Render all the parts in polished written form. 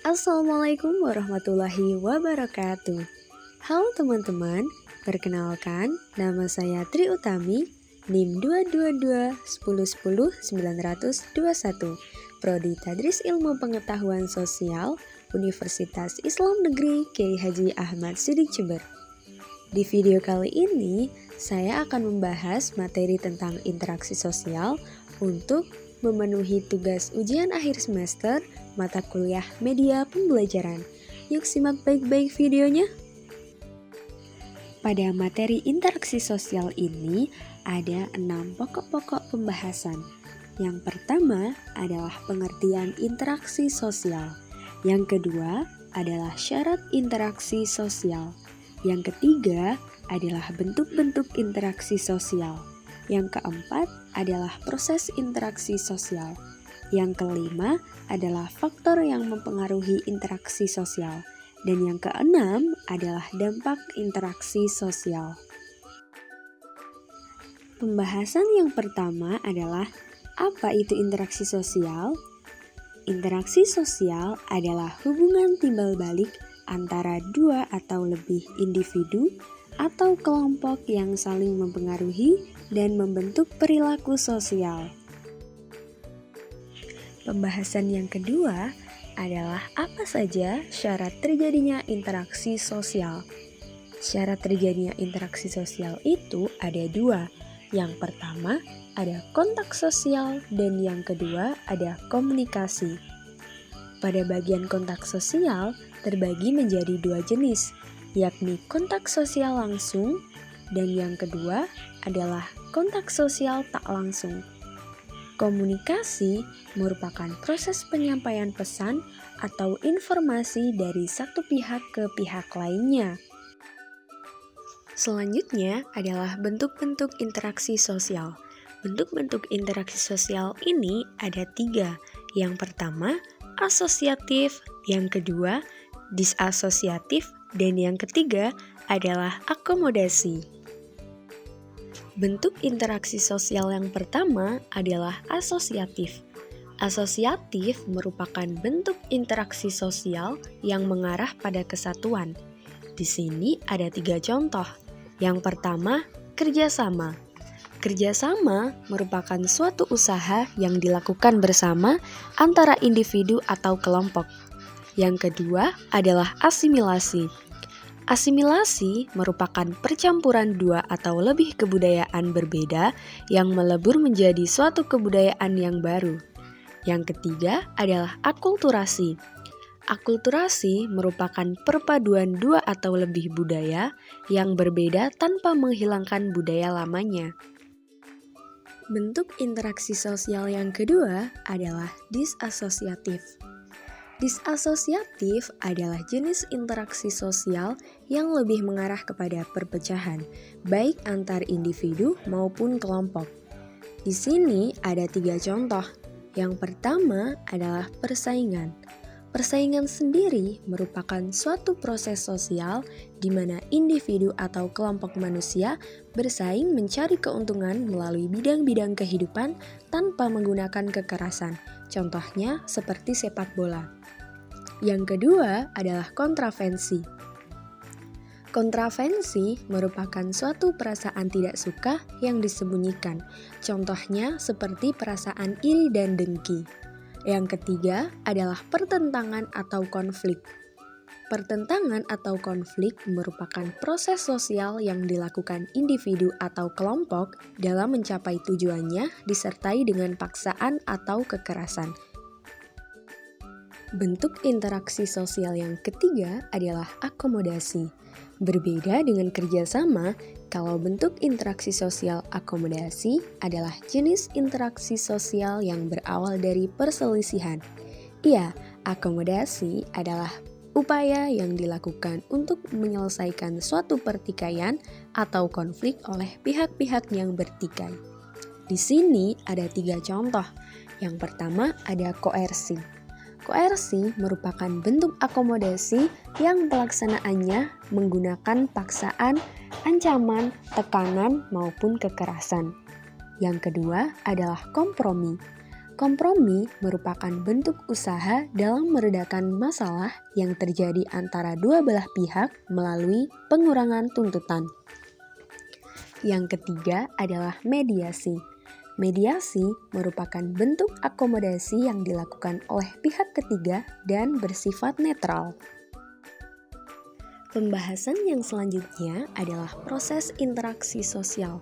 Assalamualaikum warahmatullahi wabarakatuh. Halo teman-teman, perkenalkan nama saya Tri Utami, NIM 222-1010-921, Prodi Tadris Ilmu Pengetahuan Sosial, Universitas Islam Negeri Kiai Haji Ahmad Siddiq Jember. Di video kali ini, saya akan membahas materi tentang interaksi sosial untuk memenuhi tugas ujian akhir semester mata kuliah media pembelajaran. Yuk simak baik-baik videonya. Pada materi interaksi sosial ini ada 6 pokok-pokok pembahasan. Yang pertama adalah pengertian interaksi sosial. Yang kedua adalah syarat interaksi sosial. Yang ketiga adalah bentuk-bentuk interaksi sosial. Yang keempat adalah proses interaksi sosial. Yang kelima adalah faktor yang mempengaruhi interaksi sosial. Dan yang keenam adalah dampak interaksi sosial. Pembahasan yang pertama adalah apa itu interaksi sosial? Interaksi sosial adalah hubungan timbal balik antara dua atau lebih individu atau kelompok yang saling mempengaruhi dan membentuk perilaku sosial. Pembahasan yang kedua adalah apa saja syarat terjadinya interaksi sosial. Syarat terjadinya interaksi sosial itu ada dua. Yang pertama ada kontak sosial dan yang kedua ada komunikasi. Pada bagian kontak sosial terbagi menjadi dua jenis, yakni kontak sosial langsung dan yang kedua adalah kontak sosial tak langsung. Komunikasi merupakan proses penyampaian pesan atau informasi dari satu pihak ke pihak lainnya. Selanjutnya adalah bentuk-bentuk interaksi sosial. Bentuk-bentuk interaksi sosial ini ada 3. Yang pertama, asosiatif, yang kedua, disasosiatif, dan yang ketiga adalah akomodasi. Bentuk interaksi sosial yang pertama adalah asosiatif. Asosiatif merupakan bentuk interaksi sosial yang mengarah pada kesatuan. Di sini ada 3 contoh. Yang pertama, kerjasama. Kerjasama merupakan suatu usaha yang dilakukan bersama antara individu atau kelompok. Yang kedua adalah asimilasi. Asimilasi merupakan percampuran dua atau lebih kebudayaan berbeda yang melebur menjadi suatu kebudayaan yang baru. Yang ketiga adalah akulturasi. Akulturasi merupakan perpaduan dua atau lebih budaya yang berbeda tanpa menghilangkan budaya lamanya. Bentuk interaksi sosial yang kedua adalah disasosiatif. Disasosiatif adalah jenis interaksi sosial yang lebih mengarah kepada perpecahan, baik antar individu maupun kelompok. Di sini ada 3 contoh. Yang pertama adalah persaingan. Persaingan sendiri merupakan suatu proses sosial di mana individu atau kelompok manusia bersaing mencari keuntungan melalui bidang-bidang kehidupan tanpa menggunakan kekerasan. Contohnya seperti sepak bola. Yang kedua adalah kontravensi. Kontravensi merupakan suatu perasaan tidak suka yang disembunyikan. Contohnya seperti perasaan iri dan dengki. Yang ketiga adalah pertentangan atau konflik. Pertentangan atau konflik merupakan proses sosial yang dilakukan individu atau kelompok dalam mencapai tujuannya disertai dengan paksaan atau kekerasan. Bentuk interaksi sosial yang ketiga adalah akomodasi. Berbeda dengan kerjasama, kalau bentuk interaksi sosial akomodasi adalah jenis interaksi sosial yang berawal dari perselisihan. Iya, akomodasi adalah upaya yang dilakukan untuk menyelesaikan suatu pertikaian atau konflik oleh pihak-pihak yang bertikai. Di sini ada 3 contoh. Yang pertama ada koersi. Koersi merupakan bentuk akomodasi yang pelaksanaannya menggunakan paksaan, ancaman, tekanan, maupun kekerasan. Yang kedua adalah kompromi. Kompromi merupakan bentuk usaha dalam meredakan masalah yang terjadi antara dua belah pihak melalui pengurangan tuntutan. Yang ketiga adalah mediasi. Mediasi merupakan bentuk akomodasi yang dilakukan oleh pihak ketiga dan bersifat netral. Pembahasan yang selanjutnya adalah proses interaksi sosial.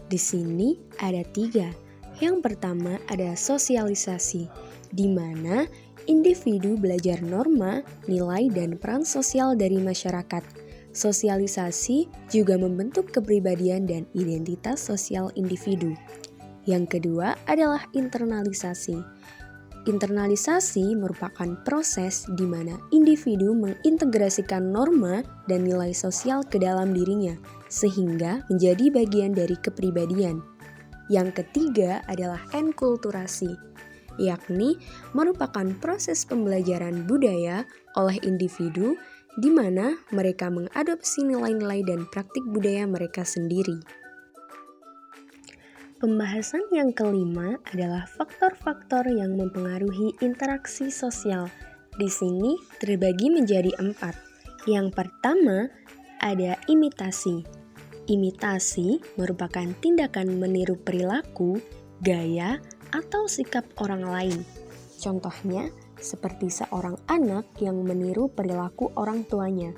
Di sini ada 3. Yang pertama ada sosialisasi, di mana individu belajar norma, nilai, dan peran sosial dari masyarakat. Sosialisasi juga membentuk kepribadian dan identitas sosial individu. Yang kedua adalah internalisasi. Internalisasi merupakan proses di mana individu mengintegrasikan norma dan nilai sosial ke dalam dirinya, sehingga menjadi bagian dari kepribadian. Yang ketiga adalah enkulturasi, yakni merupakan proses pembelajaran budaya oleh individu di mana mereka mengadopsi nilai-nilai dan praktik budaya mereka sendiri. Pembahasan yang kelima adalah faktor-faktor yang mempengaruhi interaksi sosial. Di sini terbagi menjadi 4. Yang pertama ada imitasi. Imitasi merupakan tindakan meniru perilaku, gaya, atau sikap orang lain. Contohnya seperti seorang anak yang meniru perilaku orang tuanya.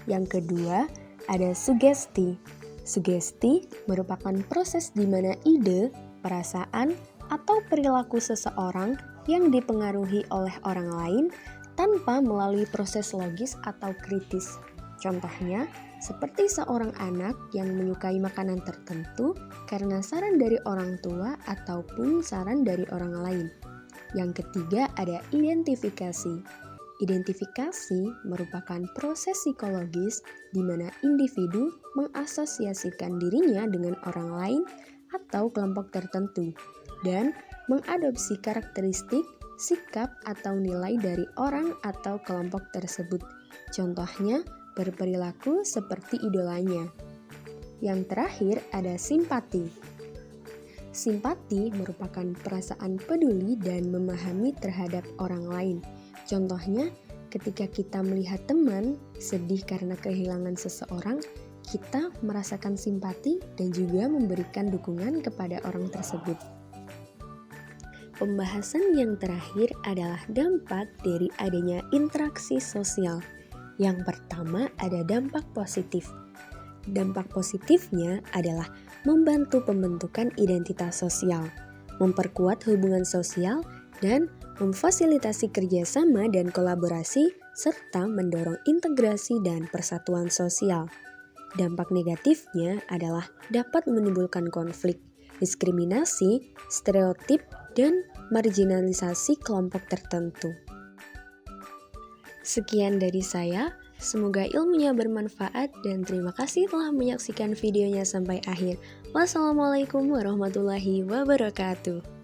Yang kedua ada sugesti. Sugesti merupakan proses di mana ide, perasaan, atau perilaku seseorang yang dipengaruhi oleh orang lain tanpa melalui proses logis atau kritis. Contohnya, seperti seorang anak yang menyukai makanan tertentu karena saran dari orang tua ataupun saran dari orang lain. Yang ketiga ada identifikasi. Identifikasi merupakan proses psikologis di mana individu mengasosiasikan dirinya dengan orang lain atau kelompok tertentu dan mengadopsi karakteristik, sikap, atau nilai dari orang atau kelompok tersebut. Contohnya, berperilaku seperti idolanya. Yang terakhir ada simpati. Simpati merupakan perasaan peduli dan memahami terhadap orang lain. Contohnya, ketika kita melihat teman sedih karena kehilangan seseorang, kita merasakan simpati dan juga memberikan dukungan kepada orang tersebut. Pembahasan yang terakhir adalah dampak dari adanya interaksi sosial. Yang pertama ada dampak positif. Dampak positifnya adalah membantu pembentukan identitas sosial, memperkuat hubungan sosial, dan memfasilitasi kerjasama dan kolaborasi, serta mendorong integrasi dan persatuan sosial. Dampak negatifnya adalah dapat menimbulkan konflik, diskriminasi, stereotip, dan marginalisasi kelompok tertentu. Sekian dari saya, semoga ilmunya bermanfaat dan terima kasih telah menyaksikan videonya sampai akhir. Wassalamualaikum warahmatullahi wabarakatuh.